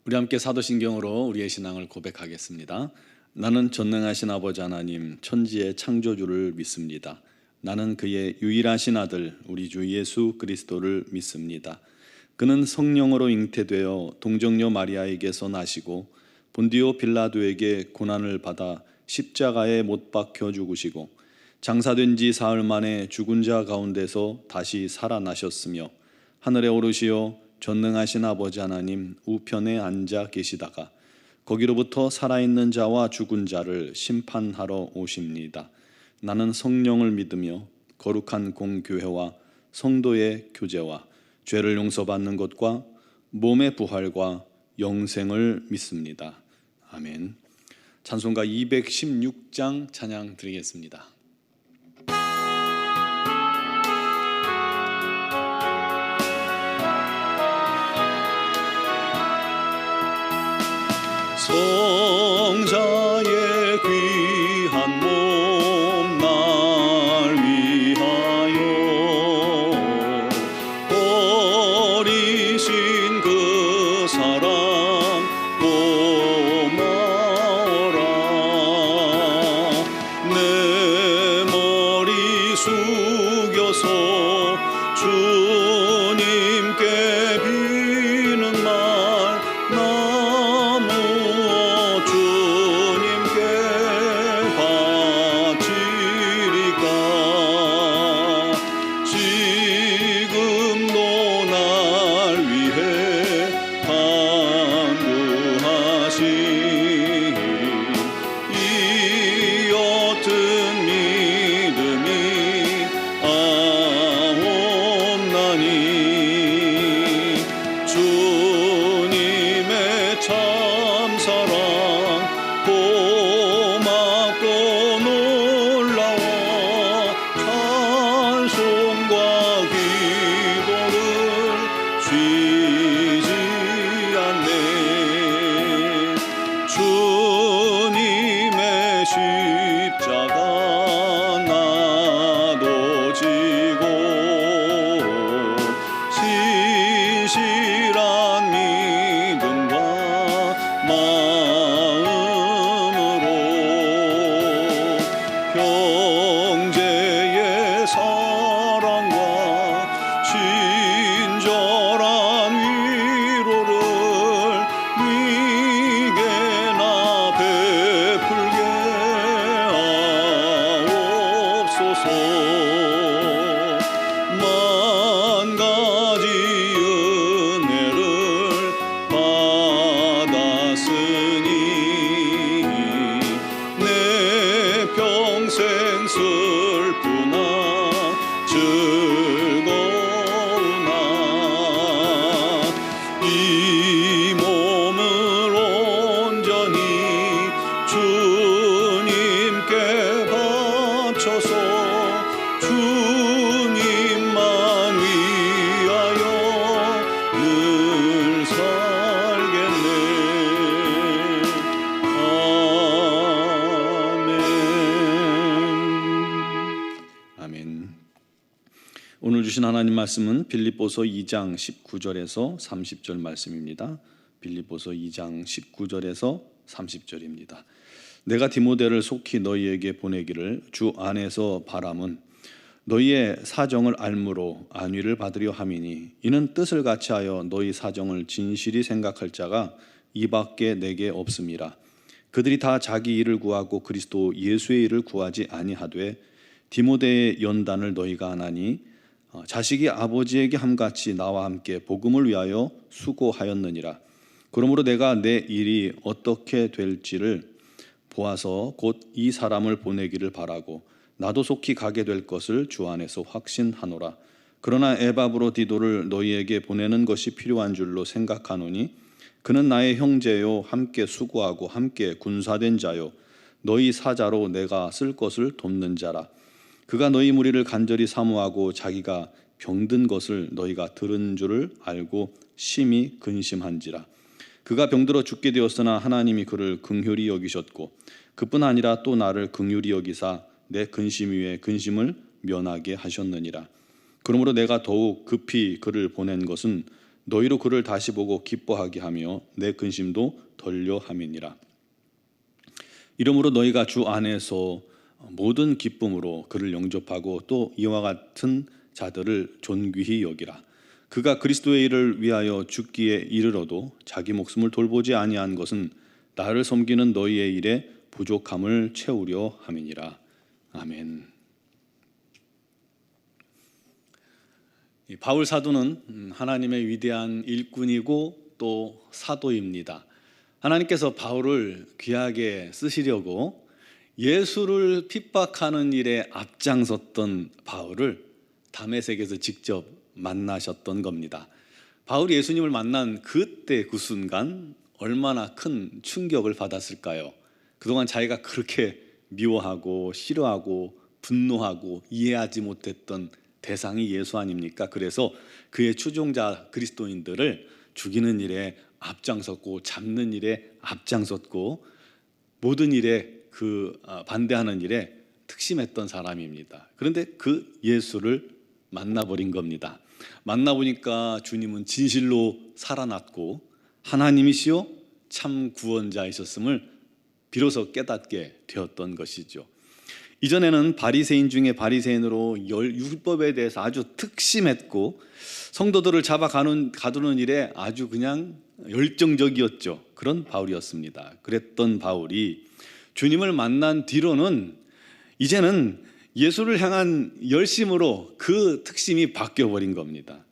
우리 함께 사도신경으로 우리의 신앙을 고백하겠습니다. 나는 전능하신 아버지 하나님 천지의 창조주를 믿습니다. 나는 그의 유일하신 아들 우리 주 예수 그리스도를 믿습니다. 그는 성령으로 잉태되어 동정녀 마리아에게서 나시고 본디오 빌라도에게 고난을 받아 십자가에 못 박혀 죽으시고 장사된 지 사흘 만에 죽은 자 가운데서 다시 살아나셨으며 하늘에 오르시어 전능하신 아버지 하나님 우편에 앉아 계시다가 거기로부터 살아있는 자와 죽은 자를 심판하러 오십니다. 나는 성령을 믿으며 거룩한 공교회와 성도의 교제와 죄를 용서받는 것과 몸의 부활과 영생을 믿습니다. 아멘. 찬송가 216장 찬양 드리겠습니다. 성자의 귀한 몸 날 위하여 버리신 그 사랑 고마워라. 내 머리 숙여서 주님께 비는 말 주님의 십자가 나도 지고 신실한 믿음과 마음으로 형제의 사랑과 친절한 위로를 만 가지 은혜를 받았으니 내 평생 슬프나 즐거우나 이 몸을 온전히 주님께 바쳐서 주님만 위하여 늘 살겠네. 아멘. 아멘. 오늘 주신 하나님 말씀은 빌립보서 2장 19절에서 30절 말씀입니다. 빌립보서 2장 19절에서 30절입니다. 내가 디모데를 속히 너희에게 보내기를 주 안에서 바람은 너희의 사정을 알므로 안위를 받으려 함이니 이는 뜻을 같이하여 너희 사정을 진실히 생각할 자가 이밖에 내게 없음이라. 그들이 다 자기 일을 구하고 그리스도 예수의 일을 구하지 아니하되 디모데의 연단을 너희가 아나니 자식이 아버지에게 함같이 나와 함께 복음을 위하여 수고하였느니라. 그러므로 내가 내 일이 어떻게 될지를 보아서 곧 이 사람을 보내기를 바라고 나도 속히 가게 될 것을 주 안에서 확신하노라. 그러나 에바브로디도를 너희에게 보내는 것이 필요한 줄로 생각하노니 그는 나의 형제요 함께 수고하고 함께 군사된 자요 너희 사자로 내가 쓸 것을 돕는 자라. 그가 너희 무리를 간절히 사모하고 자기가 병든 것을 너희가 들은 줄을 알고 심히 근심한지라. 그가 병들어 죽게 되었으나 하나님이 그를 긍휼히 여기셨고 그뿐 아니라 또 나를 긍휼히 여기사 내 근심 위에 근심을 면하게 하셨느니라. 그러므로 내가 더욱 급히 그를 보낸 것은 너희로 그를 다시 보고 기뻐하게 하며 내 근심도 덜려 함이니라. 이러므로 너희가 주 안에서 모든 기쁨으로 그를 영접하고 또 이와 같은 자들을 존귀히 여기라. 그가 그리스도의 일을 위하여 죽기에 이르러도 자기 목숨을 돌보지 아니한 것은 나를 섬기는 너희의 일에 부족함을 채우려 함이니라. 아멘. 바울 사도는 하나님의 위대한 일꾼이고 또 사도입니다. 하나님께서 바울을 귀하게 쓰시려고 예수를 핍박하는 일에 앞장섰던 바울을 다메섹에서 직접 만나셨던 겁니다. 바울이 예수님을 만난 그때 그 순간 얼마나 큰 충격을 받았을까요? 그동안 자기가 그렇게 미워하고 싫어하고 분노하고 이해하지 못했던 대상이 예수 아닙니까? 그래서 그의 추종자 그리스도인들을 죽이는 일에 앞장섰고 잡는 일에 앞장섰고 모든 일에 반대하는 일에 특심했던 사람입니다. 그런데 그 예수를 만나버린 겁니다. 만나보니까 주님은 진실로 살아났고 하나님이시요 참 구원자이셨음을 비로소 깨닫게 되었던 것이죠. 이전에는 바리새인 중에 바리새인으로 율법에 대해서 아주 특심했고 성도들을 잡아 가두는 일에 아주 그냥 열정적이었죠. 그런 바울이었습니다. 그랬던 바울이 주님을 만난 뒤로는 이제는 예수를 향한 열심으로 그 특심이 바뀌어버린 겁니다.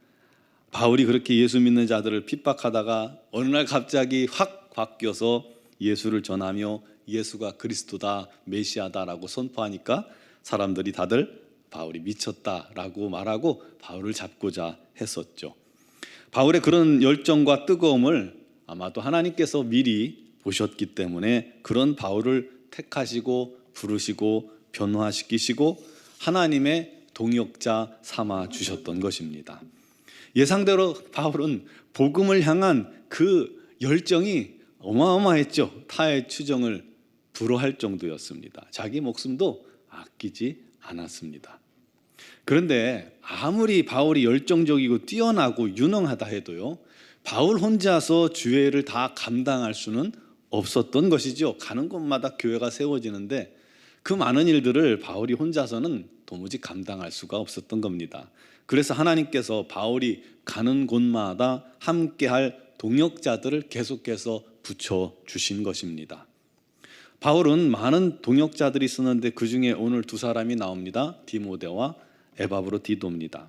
바울이 그렇게 예수 믿는 자들을 핍박하다가 어느 날 갑자기 확 바뀌어서 예수를 전하며 예수가 그리스도다, 메시아다라고 선포하니까 사람들이 다들 바울이 미쳤다라고 말하고 바울을 잡고자 했었죠. 바울의 그런 열정과 뜨거움을 아마도 하나님께서 미리 보셨기 때문에 그런 바울을 택하시고 부르시고 변화시키시고 하나님의 동역자 삼아 주셨던 것입니다. 예상대로 바울은 복음을 향한 그 열정이 어마어마했죠. 타의 추정을 불허할 정도였습니다. 자기 목숨도 아끼지 않았습니다. 그런데 아무리 바울이 열정적이고 뛰어나고 유능하다 해도요, 바울 혼자서 주회를 다 감당할 수는 없었던 것이죠. 가는 곳마다 교회가 세워지는데 그 많은 일들을 바울이 혼자서는 도무지 감당할 수가 없었던 겁니다. 그래서 하나님께서 바울이 가는 곳마다 함께할 동역자들을 계속해서 붙여주신 것입니다. 바울은 많은 동역자들이 있었는데 그 중에 오늘 두 사람이 나옵니다. 디모데와 에바브로디도입니다.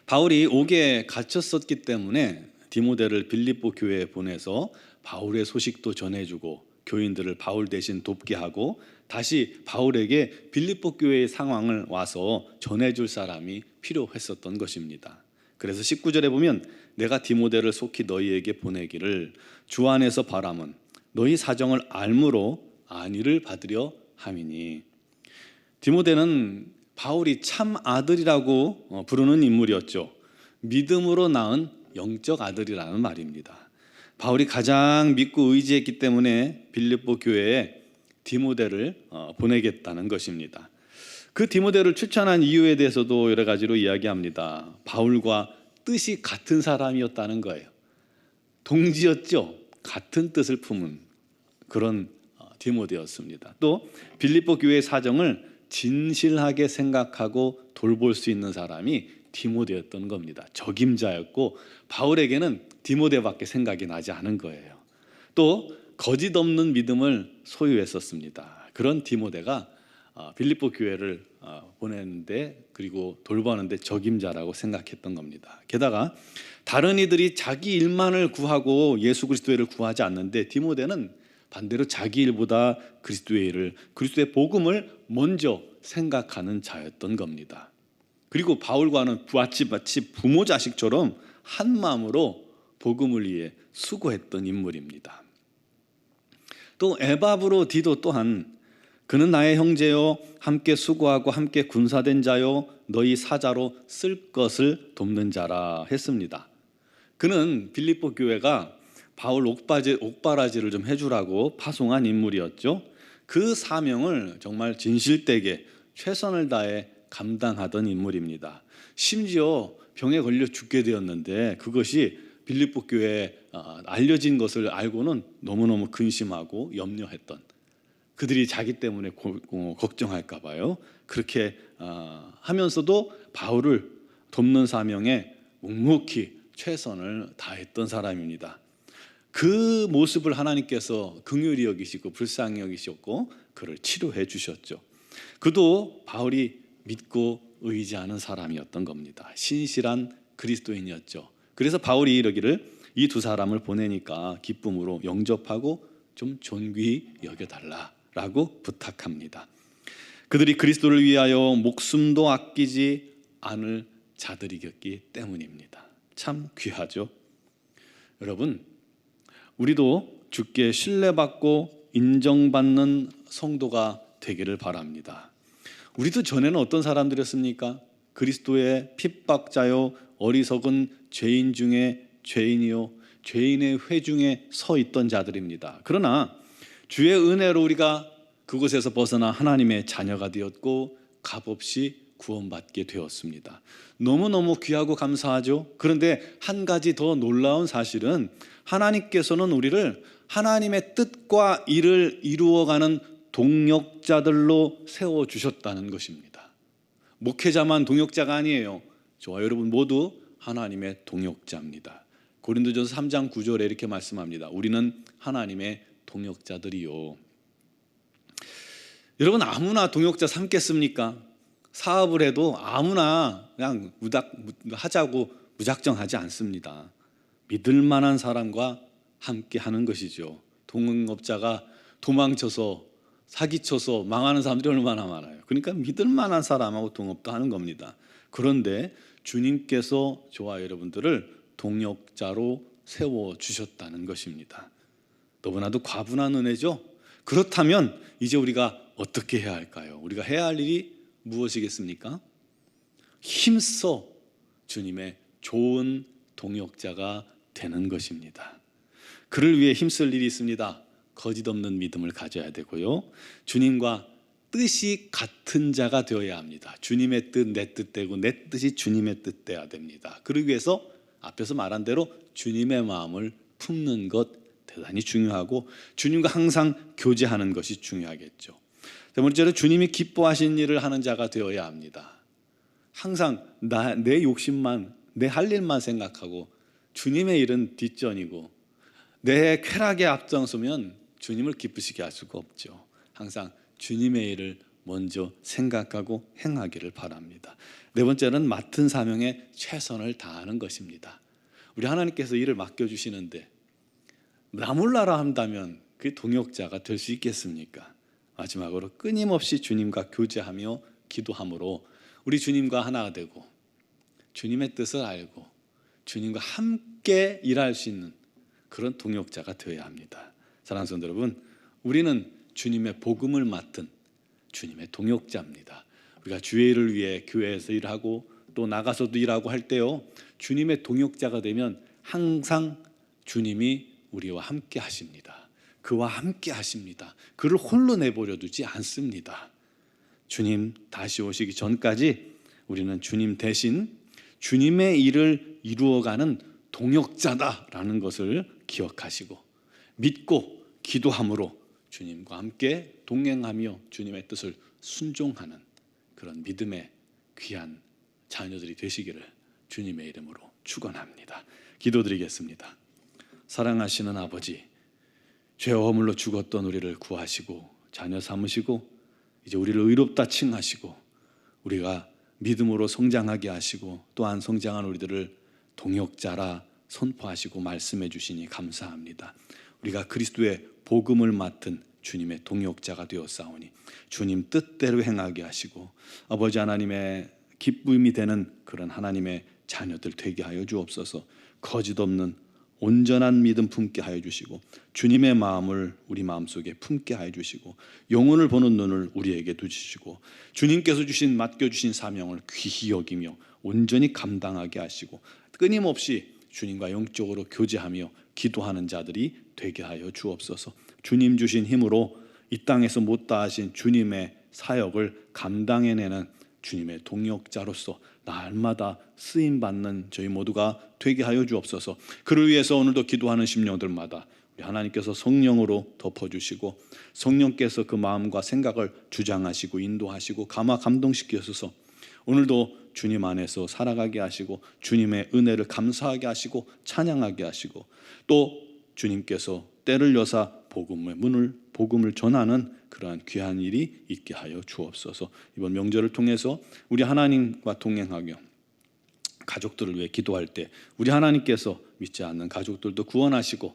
바울이 옥에 갇혔었기 때문에 디모데를 빌립보 교회에 보내서 바울의 소식도 전해주고 교인들을 바울 대신 돕게 하고 다시 바울에게 빌립보 교회의 상황을 와서 전해줄 사람이 필요했었던 것입니다. 그래서 19절에 보면 내가 디모데를 속히 너희에게 보내기를 주 안에서 바람은 너희 사정을 알므로 안위를 받으려 함이니. 디모데는 바울이 참 아들이라고 부르는 인물이었죠. 믿음으로 낳은 영적 아들이라는 말입니다. 바울이 가장 믿고 의지했기 때문에 빌립보 교회에 디모데를 보내겠다는 것입니다. 그 디모데를 추천한 이유에 대해서도 여러 가지로 이야기합니다. 바울과 뜻이 같은 사람이었다는 거예요. 동지였죠. 같은 뜻을 품은 그런 디모데였습니다. 또 빌립보 교회의 사정을 진실하게 생각하고 돌볼 수 있는 사람이 디모데였던 겁니다. 적임자였고 바울에게는 디모데밖에 생각이 나지 않은 거예요. 또 거짓 없는 믿음을 소유했었습니다. 그런 디모데가 빌립보 교회를 보냈는데 그리고 돌보는데 적임자라고 생각했던 겁니다. 게다가 다른 이들이 자기 일만을 구하고 예수 그리스도의 일을 구하지 않는데 디모데는 반대로 자기 일보다 그리스도의 일을, 그리스도의 복음을 먼저 생각하는 자였던 겁니다. 그리고 바울과는 마치 부모 자식처럼 한 마음으로 복음을 위해 수고했던 인물입니다. 또 에바브로디도 또한 그는 나의 형제요 함께 수고하고 함께 군사된 자요 너희 사자로 쓸 것을 돕는 자라 했습니다. 그는 빌립보 교회가 바울 옥바라지를 좀 해주라고 파송한 인물이었죠. 그 사명을 정말 진실되게 최선을 다해 감당하던 인물입니다. 심지어 병에 걸려 죽게 되었는데 그것이 빌립보 교회에 알려진 것을 알고는 너무너무 근심하고 염려했던, 그들이 자기 때문에 걱정할까 봐요. 그렇게 하면서도 바울을 돕는 사명에 묵묵히 최선을 다했던 사람입니다. 그 모습을 하나님께서 긍휼히 여기시고 불쌍히 여기셨고 그를 치료해 주셨죠. 그도 바울이 믿고 의지하는 사람이었던 겁니다. 신실한 그리스도인이었죠. 그래서 바울이 이러기를 이 두 사람을 보내니까 기쁨으로 영접하고 좀 존귀히 여겨달라라고 부탁합니다. 그들이 그리스도를 위하여 목숨도 아끼지 않을 자들이었기 때문입니다. 참 귀하죠. 여러분, 우리도 주께 신뢰받고 인정받는 성도가 되기를 바랍니다. 우리도 전에는 어떤 사람들이었습니까? 그리스도의 핍박자요 어리석은 죄인 중에 죄인이요 죄인의 회중에 서 있던 자들입니다. 그러나 주의 은혜로 우리가 그곳에서 벗어나 하나님의 자녀가 되었고 값없이 구원받게 되었습니다. 너무너무 귀하고 감사하죠. 그런데 한 가지 더 놀라운 사실은 하나님께서는 우리를 하나님의 뜻과 일을 이루어가는 동역자들로 세워주셨다는 것입니다. 목회자만 동역자가 아니에요. 저와 여러분 모두 하나님의 동역자입니다. 고린도전서 3장 9절에 이렇게 말씀합니다. 우리는 하나님의 동역자들이요. 여러분, 아무나 동역자 삼겠습니까? 사업을 해도 아무나 그냥 하자고 무작정 하지 않습니다. 믿을 만한 사람과 함께 하는 것이죠. 동업자가 도망쳐서 사기쳐서 망하는 사람들이 얼마나 많아요. 그러니까 믿을 만한 사람하고 동업도 하는 겁니다. 그런데 주님께서 저와 여러분들을 동역자로 세워주셨다는 것입니다. 너무나도 과분한 은혜죠. 그렇다면 이제 우리가 어떻게 해야 할까요? 우리가 해야 할 일이 무엇이겠습니까? 힘써 주님의 좋은 동역자가 되는 것입니다. 그를 위해 힘쓸 일이 있습니다. 거짓 없는 믿음을 가져야 되고요. 주님과 뜻이 같은 자가 되어야 합니다. 주님의 뜻 내 뜻되고 내 뜻이 주님의 뜻돼야 됩니다. 그러기 위해서 앞에서 말한 대로 주님의 마음을 품는 것 대단히 중요하고 주님과 항상 교제하는 것이 중요하겠죠. 세 번째로 주님이 기뻐하신 일을 하는 자가 되어야 합니다. 항상 내 욕심만, 내 할 일만 생각하고 주님의 일은 뒷전이고 내 쾌락에 앞장서면 주님을 기쁘시게 할 수가 없죠. 항상 주님의 일을 먼저 생각하고 행하기를 바랍니다. 네 번째는 맡은 사명에 최선을 다하는 것입니다. 우리 하나님께서 일을 맡겨주시는데 나 몰라라 한다면 그 동역자가 될 수 있겠습니까? 마지막으로 끊임없이 주님과 교제하며 기도함으로 우리 주님과 하나가 되고 주님의 뜻을 알고 주님과 함께 일할 수 있는 그런 동역자가 되어야 합니다. 사랑하는 성도 여러분, 우리는 주님의 복음을 맡은 주님의 동역자입니다. 우리가 주의 일을 위해 교회에서 일하고 또 나가서도 일하고 할 때요, 주님의 동역자가 되면 항상 주님이 우리와 함께 하십니다. 그와 함께 하십니다. 그를 홀로 내버려 두지 않습니다. 주님 다시 오시기 전까지 우리는 주님 대신 주님의 일을 이루어가는 동역자다라는 것을 기억하시고 믿고 기도함으로 주님과 함께 동행하며 주님의 뜻을 순종하는 그런 믿음의 귀한 자녀들이 되시기를 주님의 이름으로 축원합니다. 기도드리겠습니다. 사랑하시는 아버지, 죄와 허물로 죽었던 우리를 구하시고 자녀 삼으시고 이제 우리를 의롭다 칭하시고 우리가 믿음으로 성장하게 하시고 또한 성장한 우리들을 동역자라 선포하시고 말씀해 주시니 감사합니다. 우리가 그리스도의 복음을 맡은 주님의 동역자가 되었사오니 주님 뜻대로 행하게 하시고 아버지 하나님의 기쁨이 되는 그런 하나님의 자녀들 되게 하여 주옵소서. 거짓 없는 온전한 믿음 품게 하여 주시고 주님의 마음을 우리 마음속에 품게 하여 주시고 영혼을 보는 눈을 우리에게 두시고 주님께서 맡겨주신 사명을 귀히 여기며 온전히 감당하게 하시고 끊임없이 주님과 영적으로 교제하며 기도하는 자들이 되게 하여 주옵소서. 주님 주신 힘으로 이 땅에서 못다하신 주님의 사역을 감당해내는 주님의 동역자로서 날마다 쓰임 받는 저희 모두가 되게 하여 주옵소서. 그를 위해서 오늘도 기도하는 심령들마다 우리 하나님께서 성령으로 덮어주시고 성령께서 그 마음과 생각을 주장하시고 인도하시고 감화 감동시키셔서 오늘도 주님 안에서 살아가게 하시고 주님의 은혜를 감사하게 하시고 찬양하게 하시고 또 주님께서 때를 여사 복음을 전하는 그러한 귀한 일이 있게 하여 주옵소서. 이번 명절을 통해서 우리 하나님과 동행하며 가족들을 위해 기도할 때 우리 하나님께서 믿지 않는 가족들도 구원하시고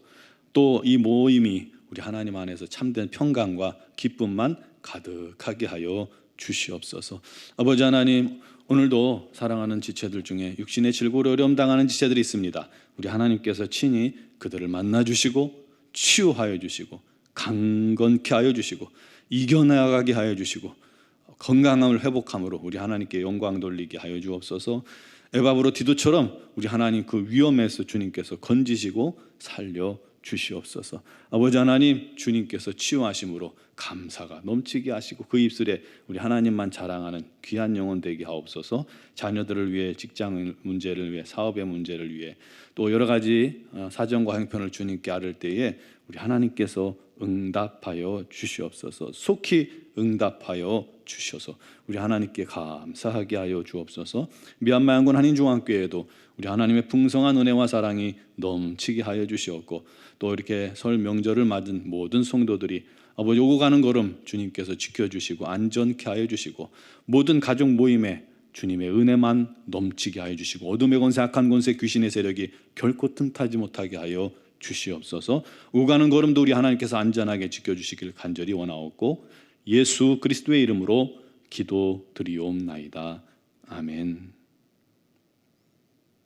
또 이 모임이 우리 하나님 안에서 참된 평강과 기쁨만 가득하게 하여 주시옵소서. 아버지 하나님, 오늘도 사랑하는 지체들 중에 육신의 질고로 어려움 당하는 지체들이 있습니다. 우리 하나님께서 친히 그들을 만나 주시고 치유하여 주시고 강건케 하여 주시고 이겨나가게 하여 주시고 건강함을 회복함으로 우리 하나님께 영광 돌리게 하여 주옵소서. 에바브로 디도처럼 우리 하나님 그 위험에서 주님께서 건지시고 살려 주시옵소서. 아버지 하나님, 주님께서 치유하심으로 감사가 넘치게 하시고 그 입술에 우리 하나님만 자랑하는 귀한 영혼 되게 하옵소서. 자녀들을 위해, 직장 문제를 위해, 사업의 문제를 위해 또 여러 가지 사정과 형편을 주님께 아뢰을 때에 우리 하나님께서 응답하여 주시옵소서. 속히 응답하여 주셔서 우리 하나님께 감사하게 하여 주옵소서. 미얀마 양군 한인중앙교회에도 우리 하나님의 풍성한 은혜와 사랑이 넘치게 하여 주시옵고 또 이렇게 설 명절을 맞은 모든 성도들이 아버지 오고 가는 걸음 주님께서 지켜주시고 안전케 하여 주시고 모든 가족 모임에 주님의 은혜만 넘치게 하여 주시고 어둠의 권세, 악한 권세, 귀신의 세력이 결코 틈타지 못하게 하여 주시옵소서. 오고 가는 걸음도 우리 하나님께서 안전하게 지켜주시길 간절히 원하옵고 예수 그리스도의 이름으로 기도드리옵나이다. 아멘.